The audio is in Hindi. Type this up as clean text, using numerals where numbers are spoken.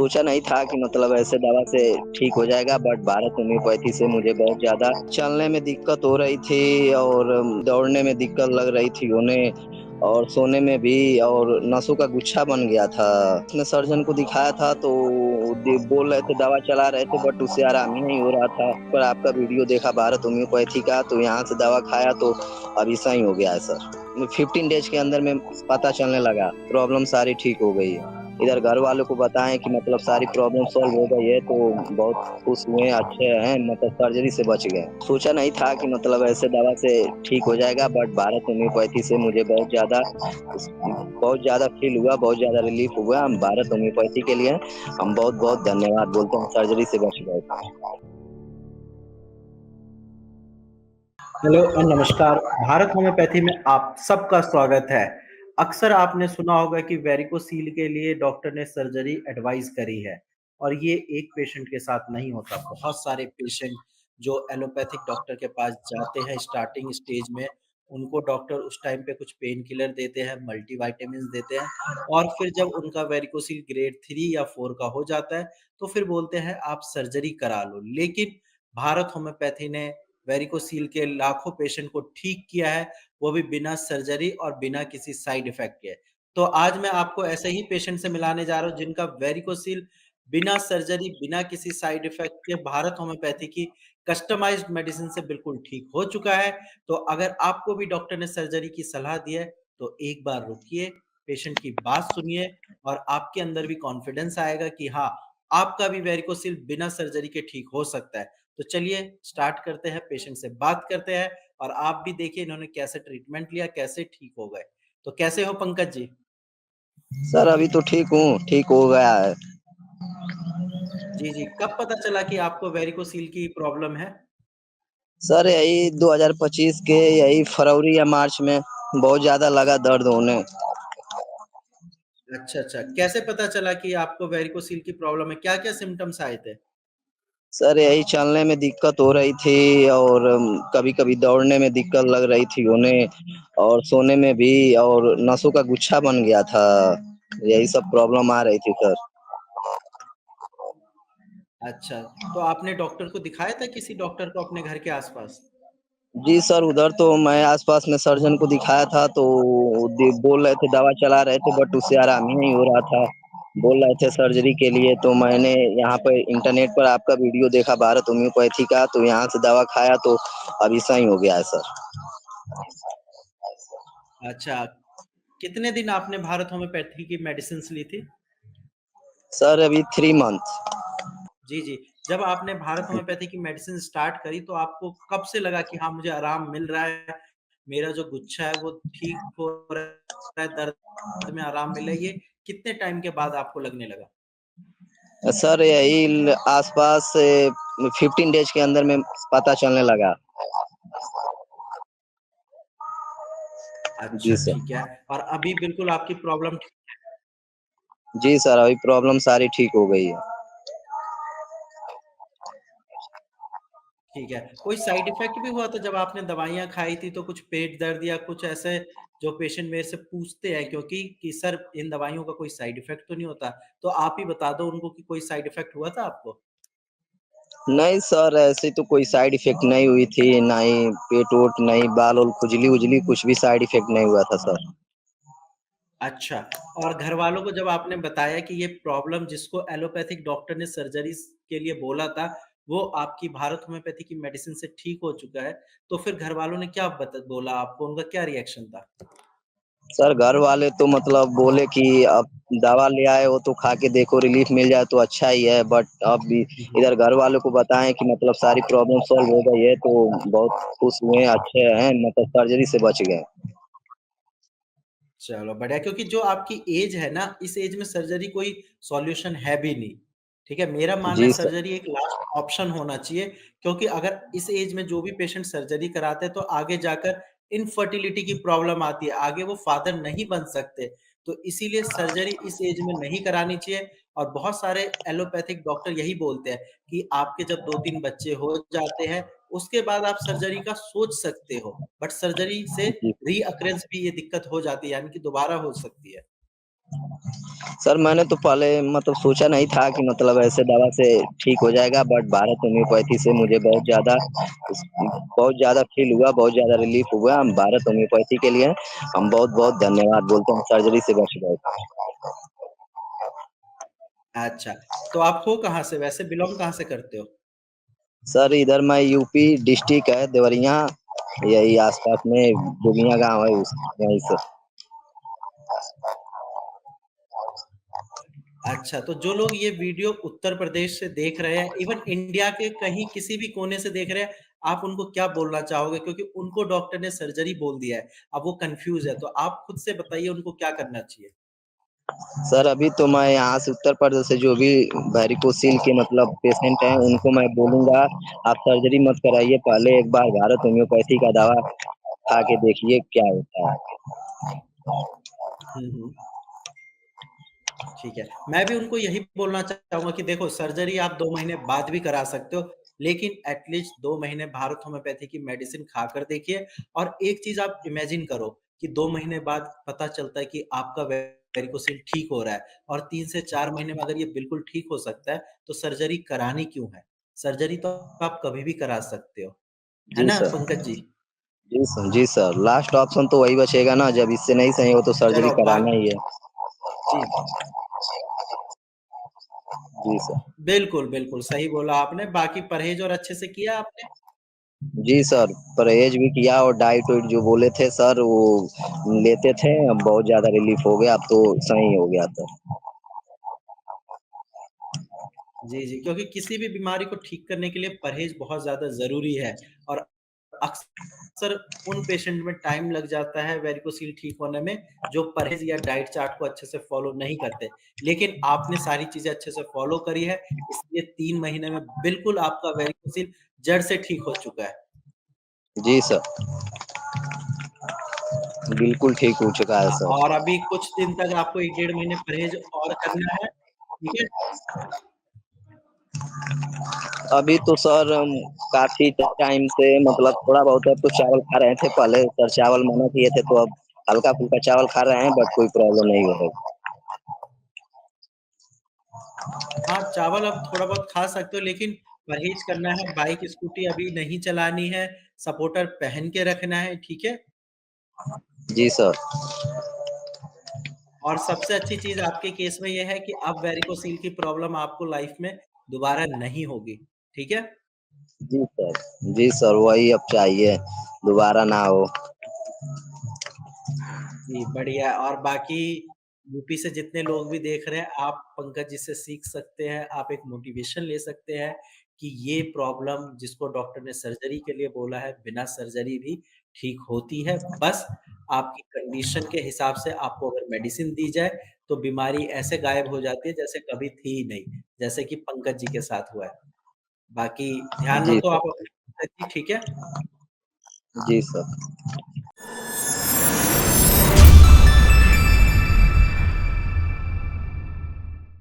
सोचा नहीं था कि मतलब ऐसे दवा से ठीक हो जाएगा, बट भारत होम्योपैथी से मुझे बहुत ज़्यादा चलने में दिक्कत हो रही थी और दौड़ने में दिक्कत लग रही थी उन्हें, और सोने में भी, और नसों का गुच्छा बन गया था। उसने सर्जन को दिखाया था तो बोल रहे थे, दवा चला रहे थे, बट उससे आराम ही नहीं हो रहा था। पर आपका वीडियो देखा भारत होम्योपैथी का, तो यहाँ से दवा खाया तो अभी सही हो गया है सर। 15 डेज के अंदर में पता चलने लगा, प्रॉब्लम सारी ठीक हो गई है। इधर घर वालों को बताएं कि मतलब सारी प्रॉब्लम सॉल्व हो गई है, तो बहुत खुश हुए, अच्छे हैं, मतलब सर्जरी से बच गए। सोचा नहीं था कि मतलब ऐसे दवा से ठीक हो जाएगा, बट भारत होम्योपैथी से मुझे बहुत ज़्यादा फील हुआ, बहुत ज़्यादा रिलीफ हुआ। हम भारत होम्योपैथी के लिए हम बहुत बहुत धन्यवाद बोलते हैं, सर्जरी से बच गए। हेलो और नमस्कार। भारत होम्योपैथी में आप सबका स्वागत है। अक्सर आपने सुना होगा कि वेरिकोसील के लिए डॉक्टर ने सर्जरी एडवाइस करी है और ये एक पेशेंट के साथ नहीं होता। बहुत सारे पेशेंट जो एलोपैथिक डॉक्टर के पास जाते हैं स्टार्टिंग स्टेज में, उनको डॉक्टर उस टाइम पे कुछ पेन किलर देते हैं, मल्टीविटामिन्स देते हैं और फिर जब उनका वेरिकोसील ग्रेड 3 या 4 का हो जाता है, तो फिर बोलते हैं आप सर्जरी करा लो। लेकिन भारत होम्योपैथी ने वेरिकोसील के लाखों पेशेंट को ठीक किया है, वो भी बिना सर्जरी और बिना किसी साइड इफेक्ट के। तो आज मैं आपको ऐसे ही पेशेंट से मिलाने जा रहा हूँ जिनका वेरिकोसील बिना सर्जरी, बिना किसी साइड इफेक्ट के भारत होम्योपैथी की कस्टमाइज्ड मेडिसिन से बिल्कुल ठीक हो चुका है। तो अगर आपको भी डॉक्टर ने सर्जरी की सलाह दी है, तो एक बार रुकिए, पेशेंट की बात सुनिए और आपके अंदर भी कॉन्फिडेंस आएगा कि हाँ, आपका भी वेरिकोसील बिना सर्जरी के ठीक हो सकता है। तो चलिए स्टार्ट करते हैं, पेशेंट से बात करते हैं और आप भी देखिए इन्होंने कैसे ट्रीटमेंट लिया, कैसे ठीक हो गए। तो कैसे हो पंकज जी? सर अभी तो ठीक हूँ, ठीक हो गया है। जी, जी। कब पता चला कि आपको वेरिकोसील की प्रॉब्लम है? सर यही 2025 के यही फरवरी या मार्च में बहुत ज़्यादा लगा दर्द होने। अच्छा, अच्छा। कैसे पता चला कि आपको वेरिकोसील की प्रॉब्लम है? क्या-क्या सिम्पटम्स आए थे? सर यही चलने में दिक्कत हो रही थी और कभी-कभी दौड़ने में दिक्कत लग रही थी उन्हें, और सोने में भी, और नसों का गुच्छा बन गया था। यही सब प्रॉब्लम आ रही थी सर। अच्छा, तो आपने डॉक्टर को दिखाया था किसी डॉक्टर को अपने घर के आस-पास? जी सर, उधर तो मैं आस-पास में सर्जन को दिखाया था, तो बोल रहे थे, दवा चला रहे थे, बट उससे आराम ही नहीं हो रहा था। बोल रहे थे सर्जरी के लिए, तो मैंने यहाँ पे इंटरनेट पर आपका वीडियो देखा भारत होम्योपैथी का, तो यहाँ से दवा खाया तो अभी सही हो गया है सर। अच्छा, कितने दिन आपने भारत होम्योपैथी की मेडिसिन्स ली थी? सर अभी 3 मंथ। जी, जी। जब आपने भारत होम्योपैथी की मेडिसिन स्टार्ट करी तो आपको कब से लगा कि हाँ, मुझे आराम मिल रहा है, मेरा जो गुच्छा है वो ठीक हो रहा है, दर्द में आराम मिल रहा है, ये कितने टाइम के बाद आपको लगने लगा? सर यही आसपास 15 डेज के अंदर में पता चलने लगा। अच्छा, जी सर। ठीक है। और अभी बिल्कुल आपकी प्रॉब्लम जी सर, अभी प्रॉब्लम सारी ठीक हो गई है। ठीक है। कोई साइड इफ़ेक्ट भी हुआ था जब आपने दवाइयाँ खाई थी तो कुछ पेट दर्द या कुछ ऐसे जो पेशेंट मेरे से पूछते हैं क्योंकि कि सर इन दवाइयों का कोई साइड इफ़ेक्ट तो नहीं होता? तो आप ही बता दो उनको कि कोई साइड इफ़ेक्ट हुआ था आपको? नहीं सर, ऐसी तो कोई साइड इफ़ेक्ट नहीं हुई थी, ना ही पेट-वोट, नहीं बाल-वोल खुजली-वुजली, कुछ भी साइड इफ़ेक्ट नहीं हुआ था सर। अच्छा, और घरवालों को जब आपने बताया कि ये प्रॉब्लम जिसको एलोपैथिक डॉक्टर ने सर्जरीज़ के लिए बोला था, वो आपकी भारत होम्योपैथी की मेडिसिन से ठीक हो चुका है, तो फिर घरवालों ने क्या बोला आपको? उनका क्या रिएक्शन था? सर घर वाले तो मतलब बोले कि अब दवा ले आए हो तो खा के देखो, रिलीफ मिल जाए तो अच्छा ही है, बट अब भी इधर घर वालों को बताएँ कि मतलब सारी प्रॉब्लम सॉल्व हो गई है, तो बहुत खुश हुए, अच्छे हैं, मतलब सर्जरी से बच गए। चलो बढ़िया क्योंकि जो आपकी एज है ना, इस एज में सर्जरी कोई सॉल्यूशन है भी नहीं। ठीक है? मेरा मानना है जी सर। सर्जरी एक लास्ट ऑप्शन होना चाहिए क्योंकि अगर इस एज में जो भी पेशेंट सर्जरी कराते हैं तो आगे जाकर इनफर्टिलिटी की प्रॉब्लम आती है, आगे वो फादर नहीं बन सकते। तो इसीलिए सर्जरी इस एज में नहीं करानी चाहिए और बहुत सारे एलोपैथिक डॉक्टर यही बोलते हैं कि आपके जब 2-3 बच्चे हो जाते हैं, उसके बाद आप सर्जरी का सोच सकते हो। बट सर्जरी से जी। रीअकरेंस भी ये दिक्कत हो जाती है यानी कि दोबारा हो सकती है। सर मैंने तो पहले मतलब सोचा नहीं था कि मतलब ऐसे दवा से ठीक हो जाएगा, बट भारत होम्योपैथी से मुझे बहुत ज़्यादा फ़ील हुआ, बहुत ज़्यादा रिलीफ़ हुआ। हम भारत होम्योपैथी के लिए हम बहुत-बहुत धन्यवाद बोलते हैं, सर्जरी से बच गए। अच्छा, तो आप हो कहाँ से वैसे बिलॉन्ग कहाँ से करते हो? सर इधर मैं यूपी डिस्ट्रिक्ट है देवरिया, यही आस-पास में दुनिया गाँव है उस वहीं से। अच्छा, तो जो लोग ये वीडियो उत्तर प्रदेश से देख रहे हैं, इवन इंडिया के कहीं किसी भी कोने से देख रहे हैं, आप उनको क्या बोलना चाहोगे? क्योंकि उनको डॉक्टर ने सर्जरी बोल दिया है, अब वो कन्फ्यूज़ है, तो आप खुद से बताइए उनको क्या करना चाहिए? सर अभी तो मैं यहाँ से उत्तर प्रदेश से जो भी वैरिकोसिल के मतलब पेशेंट हैं, उनको मैं बोलूँगा आप सर्जरी मत कराइए, पहले एक बार भारत होम्योपैथी का दवा खा के देखिए क्या होता है। हुँ, हुँ। ठीक है। मैं भी उनको यही बोलना चाहूँगा कि देखो सर्जरी आप 2 महीने बाद भी करा सकते हो, लेकिन एट लीस्ट 2 महीने भारत होम्योपैथी की मेडिसिन खाकर देखिए और एक चीज़ आप इमेजिन करो कि 2 महीने बाद पता चलता है कि आपका वेरिकोसिल ठीक हो रहा है और 3 से 4 महीने में अगर ये बिल्कुल ठीक हो सकता है, तो सर्जरी करानी क्यों है? सर्जरी तो आप कभी भी करा सकते हो। है जी ना सर। पंकज जी? जी सर, लास्ट ऑप्शन तो वही बचेगा ना, जब इससे नहीं सही हो तो सर्जरी चलो कराना ही है। जी। जी सर। बिल्कुल, बिल्कुल सही बोला आपने। बाकी परहेज़ और अच्छे से किया आपने? जी सर, परहेज़ भी किया और डाइट-वाइट जो बोले थे सर वो लेते थे, अब बहुत ज़्यादा रिलीफ़ हो गया, अब तो सही हो गया सर। जी, जी, क्योंकि किसी भी बीमारी को ठीक करने के लिए परहेज़ बहुत ज़्यादा ज़रूरी है और अक्सर उन पेशेंट में टाइम लग जाता है वेरिकोसिल ठीक होने में, जो परहेज़ या डाइट चार्ट को अच्छे से फ़ॉलो नहीं करते। लेकिन आपने सारी चीज़ें अच्छे से फ़ॉलो करी है, इसलिए 3 महीने में बिल्कुल आपका वेरिकोसिल जड़ से ठीक हो चुका है। जी सर, बिल्कुल ठीक हो चुका है हाँ, सर। और अभी कुछ दिन तक आपको 1 डेढ़ महीने परहेज़ और करना है, ठीक है? अभी तो सर काफ़ी टाइम से मतलब थोड़ा बहुत अब तो चावल खा रहे थे, पहले सर चावल मना किए थे, तो अब हल्का-फुल्का चावल खा रहे हैं, बट कोई प्रॉब्लम नहीं हो रही। हाँ, चावल अब थोड़ा बहुत खा सकते हो लेकिन परहेज़ करना है, बाइक, स्कूटी अभी नहीं चलानी है, सपोर्टर पहन के रखना है, ठीक है? जी सर। और सबसे अच्छी चीज़ आपके केस में ये है कि अब वेरिकोसील की प्रॉब्लम आपको लाइफ़ में दोबारा नहीं होगी, ठीक है? जी सर। जी सर, वही अब चाहिए, दोबारा ना हो। जी, बढ़िया और बाकी यूपी से जितने लोग भी देख रहे हैं, आप पंकज जी से सीख सकते हैं, आप एक मोटिवेशन ले सकते हैं कि ये प्रॉब्लम जिसको डॉक्टर ने सर्जरी के लिए बोला है, बिना सर्जरी भी ठीक होती है। बस आपकी कंडीशन के हिसाब से आपको अगर मेडिसिन दी जाए, तो बीमारी ऐसे गायब हो जाती है जैसे कभी थी ही नहीं, जैसे कि पंकज जी के साथ हुआ है। बाकी ध्यान जी रखो सर। आप अपने, ठीक है? जी सर।